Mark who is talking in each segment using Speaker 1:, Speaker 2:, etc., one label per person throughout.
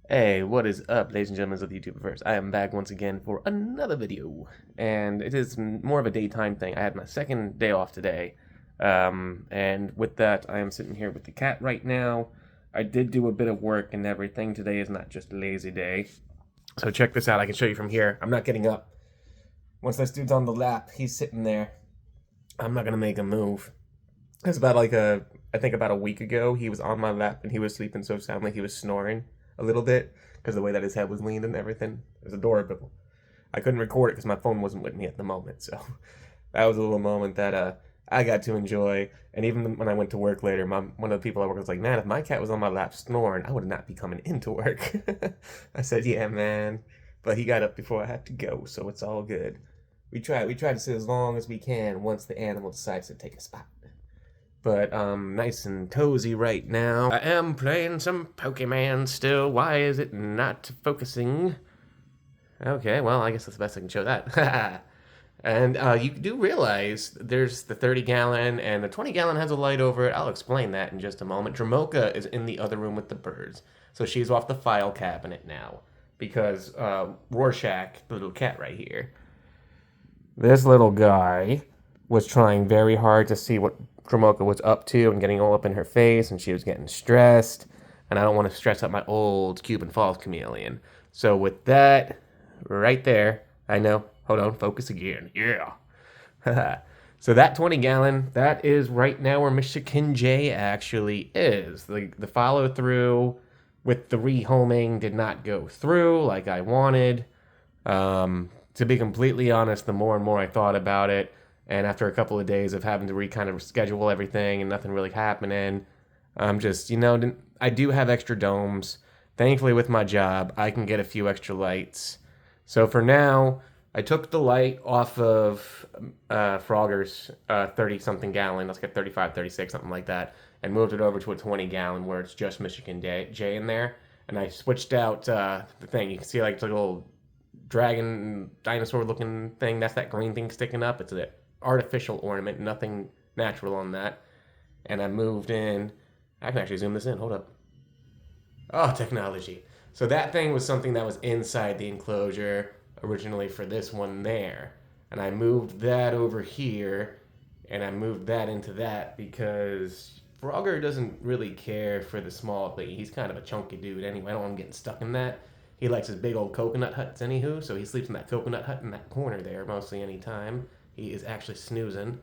Speaker 1: Hey, what is up, ladies and gentlemen of the YouTubeverse? I am back once again for another video, and it is more of a daytime thing. I had my second day off today, and with that, I am sitting here with the cat right now. I did do a bit of work and everything. Today is not just a lazy day. So check this out. I can show you from here. I'm not getting up. Once this dude's on the lap, he's sitting there. I'm not gonna make him move. It's about I think about a week ago, he was on my lap and he was sleeping so soundly he was snoring a little bit because the way that his head was leaned and everything. It was adorable. I couldn't record it because my phone wasn't with me at the moment, so that was a little moment that I got to enjoy. And even when I went to work later, one of the people I work with was like, "Man, if my cat was on my lap snoring, I would not be coming into work." I said, "Yeah, man," but he got up before I had to go, so it's all good. We try to sit as long as we can once the animal decides to take a spot. But nice and cozy right now. I am playing some Pokemon still. Why is it not focusing? Okay, well, I guess that's the best I can show that. And you do realize there's the 30-gallon and the 20-gallon has a light over it. I'll explain that in just a moment. Dramoka is in the other room with the birds. So she's off the file cabinet now. Because Rorschach, the little cat right here, this little guy was trying very hard to see what Dramoka was up to and getting all up in her face, and she was getting stressed. And I don't want to stress out my old Cuban Falls chameleon. So with that, right there, I know. Hold on, focus again. Yeah. So that 20-gallon, that is right now where Michigan J actually is. The follow through with the rehoming did not go through like I wanted. To be completely honest, the more and more I thought about it, and after a couple of days of having to kind of schedule everything and nothing really happening, I'm just, I do have extra domes. Thankfully, with my job, I can get a few extra lights. So for now, I took the light off of Frogger's 30 something gallon, let's get 35, 36, something like that, and moved it over to a 20-gallon where it's just Michigan J in there. And I switched out the thing. You can see like it's like a little dragon dinosaur looking thing. That's that green thing sticking up. It's an artificial ornament, nothing natural on that. And I moved in. I can actually zoom this in. Hold up. Oh, technology. So that thing was something that was inside the enclosure originally for this one there. And I moved that over here and I moved that into that because Frogger doesn't really care for the small thing. He's kind of a chunky dude anyway. I don't want him getting stuck in that. He likes his big old coconut huts, anywho, so he sleeps in that coconut hut in that corner there mostly any time. He is actually snoozing.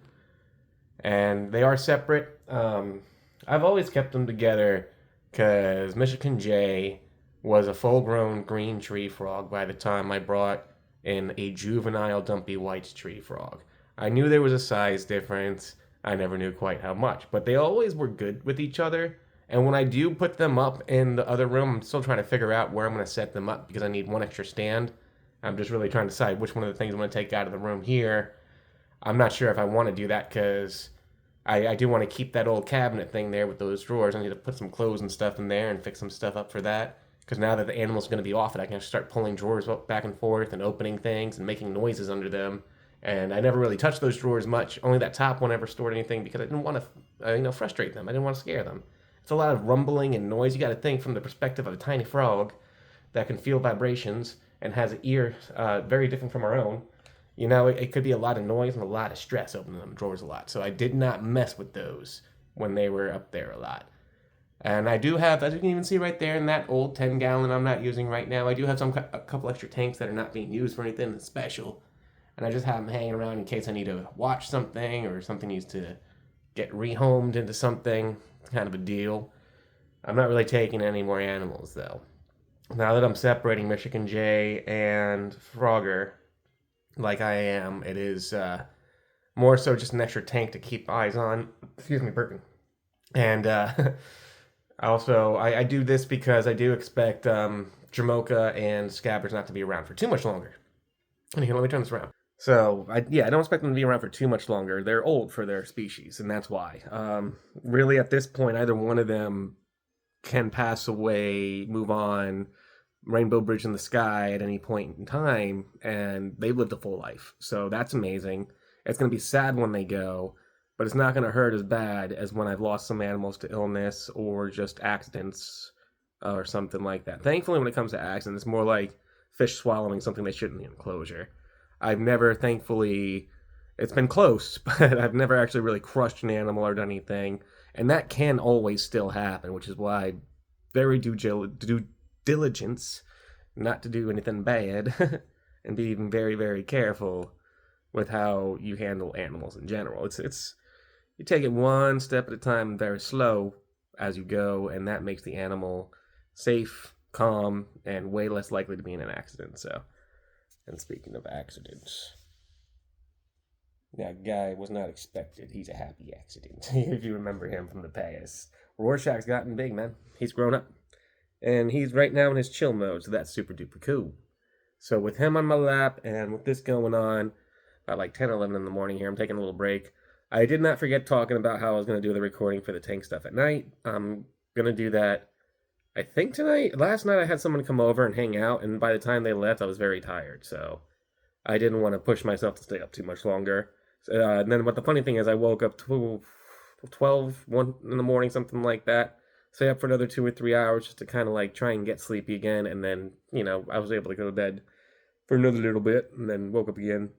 Speaker 1: And they are separate. I've always kept them together because Michigan J was a full grown green tree frog by the time I brought in a juvenile dumpy white tree frog. I knew there was a size difference. I never knew quite how much, but they always were good with each other. And when I do put them up in the other room, I'm still trying to figure out where I'm going to set them up because I need one extra stand. I'm just really trying to decide which one of the things I'm going to take out of the room here. I'm not sure if I want to do that because I do want to keep that old cabinet thing there with those drawers. I need to put some clothes and stuff in there and fix some stuff up for that. Because now that the animal's going to be off it, I can start pulling drawers back and forth and opening things and making noises under them. And I never really touched those drawers much. Only that top one ever stored anything because I didn't want to, frustrate them. I didn't want to scare them. It's a lot of rumbling and noise. You got to think from the perspective of a tiny frog that can feel vibrations and has an ear very different from our own. It could be a lot of noise and a lot of stress opening them drawers a lot. So I did not mess with those when they were up there a lot. And I do have, as you can even see right there in that old 10-gallon I'm not using right now, I do have a couple extra tanks that are not being used for anything special. And I just have them hanging around in case I need to watch something or something needs to get rehomed into something. Kind of a deal. I'm not really taking any more animals, though. Now that I'm separating Michigan J and Frogger, like I am, it is more so just an extra tank to keep eyes on. Excuse me, burping. And also, I do this because I do expect Jamocha and Scabbers not to be around for too much longer. And here, let me turn this around. So, I don't expect them to be around for too much longer. They're old for their species, and that's why. Really, at this point, either one of them can pass away, move on, Rainbow Bridge in the sky at any point in time, and they've lived a full life. So that's amazing. It's going to be sad when they go, but it's not going to hurt as bad as when I've lost some animals to illness or just accidents or something like that. Thankfully, when it comes to accidents, it's more like fish swallowing something they shouldn't in the enclosure. I've never, thankfully, it's been close, but I've never actually really crushed an animal or done anything. And that can always still happen, which is why very due diligence not to do anything bad and being very, very careful with how you handle animals in general. It's you take it one step at a time, very slow as you go, and that makes the animal safe, calm, and way less likely to be in an accident. So, and speaking of accidents, that guy was not expected. He's a happy accident. If you remember him from the past. Rorschach's gotten big, man. He's grown up. And he's right now in his chill mode, so that's super duper cool. So with him on my lap and with this going on, about like 10, 11 in the morning here, I'm taking a little break. I did not forget talking about how I was going to do the recording for the tank stuff at night. I'm going to do that, I think, tonight. Last night I had someone come over and hang out, and by the time they left, I was very tired. So I didn't want to push myself to stay up too much longer. And then, but the funny thing is, I woke up 12, 1 in the morning, something like that. Stay up for another 2 or 3 hours just to kind of like try and get sleepy again. And then, I was able to go to bed for another little bit and then woke up again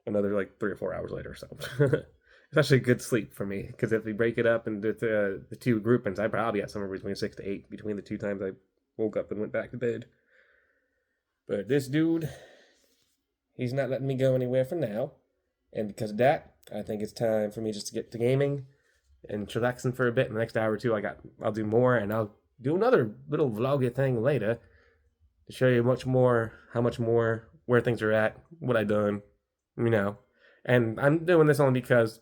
Speaker 1: another like 3 or 4 hours later. So it's actually good sleep for me, because if we break it up into the two groupings, I probably got somewhere between 6 to 8 between the two times I woke up and went back to bed. But this dude, he's not letting me go anywhere for now. And because of that, I think it's time for me just to get to gaming and relaxing for a bit. In the next hour or two, I'll do more, and I'll do another little vloggy thing later to show you how much more, where things are at, what I done, And I'm doing this only because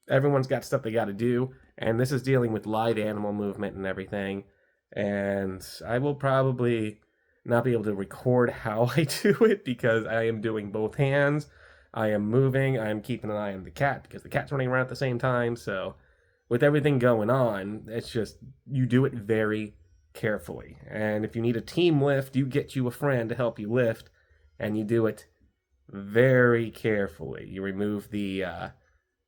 Speaker 1: everyone's got stuff they got to do, and this is dealing with live animal movement and everything. And I will probably not be able to record how I do it because I am doing both hands. I am moving. I am keeping an eye on the cat because the cat's running around at the same time. So with everything going on, it's just, you do it very carefully. And if you need a team lift, you get you a friend to help you lift, and you do it very carefully. You remove the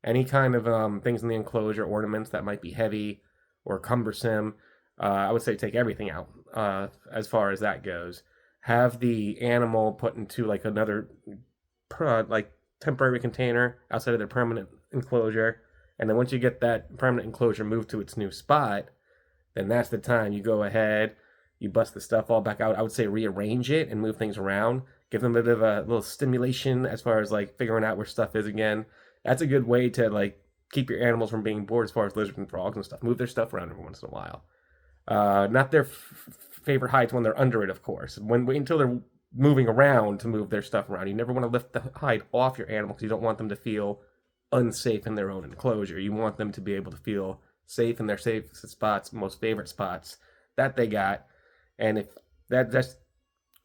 Speaker 1: any kind of things in the enclosure, ornaments that might be heavy or cumbersome. I would say take everything out as far as that goes. Have the animal put into like another temporary container outside of their permanent enclosure, and then once you get that permanent enclosure moved to its new spot, then that's the time you go ahead, you bust the stuff all back out. I would say rearrange it and move things around, give them a bit of a little stimulation as far as like figuring out where stuff is again. That's a good way to like keep your animals from being bored as far as lizards and frogs and stuff. Move their stuff around every once in a while. Not their favorite heights when they're under it, of course. Wait until they're moving around to move their stuff around. You never want to lift the hide off your animal because you don't want them to feel unsafe in their own enclosure. You want them to be able to feel safe in their safest spots, most favorite spots that they got. And if that just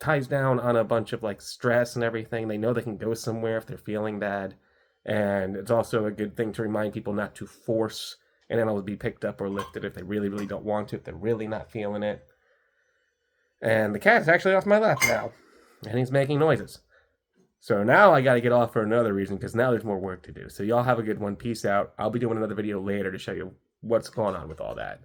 Speaker 1: ties down on a bunch of like stress and everything, they know they can go somewhere if they're feeling bad. And it's also a good thing to remind people not to force an animal to be picked up or lifted if they really, really don't want to, if they're really not feeling it. And the cat's actually off my lap now, and he's making noises. So now I got to get off for another reason, because now there's more work to do. So y'all have a good one. Peace out. I'll be doing another video later to show you what's going on with all that.